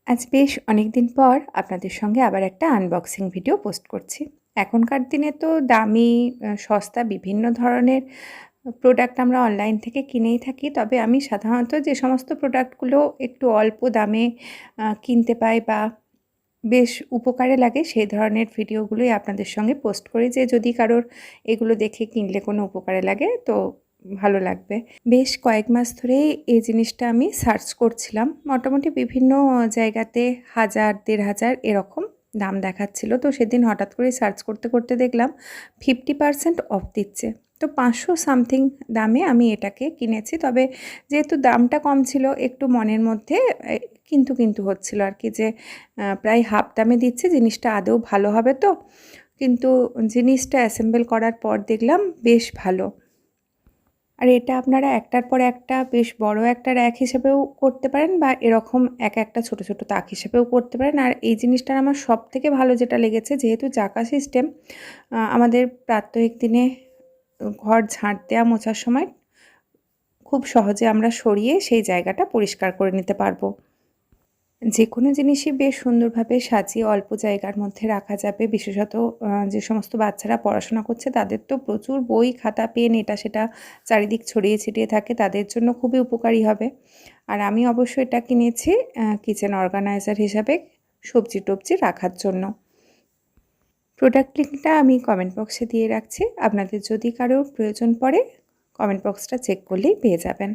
আজ বেশ অনেকদিন পর আপনাদের সঙ্গে আবার একটা আনবক্সিং ভিডিও পোস্ট করছি। এখনকার দিনে তো দামি, সস্তা বিভিন্ন ধরনের প্রোডাক্ট আমরা অনলাইন থেকে কিনেই থাকি। তবে আমি সাধারণত যে সমস্ত প্রোডাক্টগুলো একটু অল্প দামে কিনতে পাই বা বেশ উপকারে লাগে সেই ধরনের ভিডিওগুলোই আপনাদের সঙ্গে পোস্ট করি, যে যদি কারোর এগুলো দেখে কিনলে কোনো উপকারে লাগে তো ভালো লাগবে। বেশ কয়েক মাস ধরেই এই জিনিসটা আমি সার্চ করছিলাম। মোটামুটি বিভিন্ন জায়গাতে ১,০০০, ১,৫০০ এরকম দাম দেখাচ্ছিল। তো সেদিন হঠাৎ করেই সার্চ করতে, করতে দেখলাম 50% অফ দিচ্ছে। তো ৫০০ সামথিং দামে আমি এটাকে কিনেছি। তবে যেহেতু দামটা কম ছিল একটু মনের মধ্যে কিন্তু হচ্ছিল আর কি, যে প্রায় হাফ দামে দিচ্ছে, জিনিসটা আদৌ ভালো হবে তো? কিন্তু জিনিসটা অ্যাসেম্বল করার পর দেখলাম বেশ ভালো। আর এটা আপনারা একটার পর একটা বেশ বড় একটা র্যাক হিসেবেও করতে পারেন বা এরকম একটা ছোট, ছোট তাক হিসেবেও করতে পারেন। আর এই জিনিসটার আমার সবথেকে ভালো যেটা লেগেছে, যেহেতু চাকা সিস্টেম, আমাদের প্রাত্যহিক দিনে ঘর ঝাঁট দেওয়া, মোছার সময় খুব সহজে আমরা সরিয়ে সেই জায়গাটা পরিষ্কার করে নিতে পারবো। যেকোনো জিনিসই বেশ সুন্দরভাবে সাজিয়ে অল্প জায়গার মধ্যে রাখা যাবে। বিশেষত যে সমস্ত বাচ্চারা পড়াশোনা করছে তাদের তো প্রচুর বই, খাতা, পেন এটা সেটা চারিদিক ছড়িয়ে ছিটিয়ে থাকে, তাদের জন্য খুবই উপকারী হবে। আর আমি অবশ্য এটা কিনেছি কিচেন অর্গানাইজার হিসাবে, সবজি-টবজি রাখার জন্য। প্রোডাক্ট লিঙ্কটা আমি কমেন্ট বক্সে দিয়ে রাখছি। আপনাদের যদি কারোর প্রয়োজন পড়ে কমেন্ট বক্সটা চেক করলেই পেয়ে যাবেন।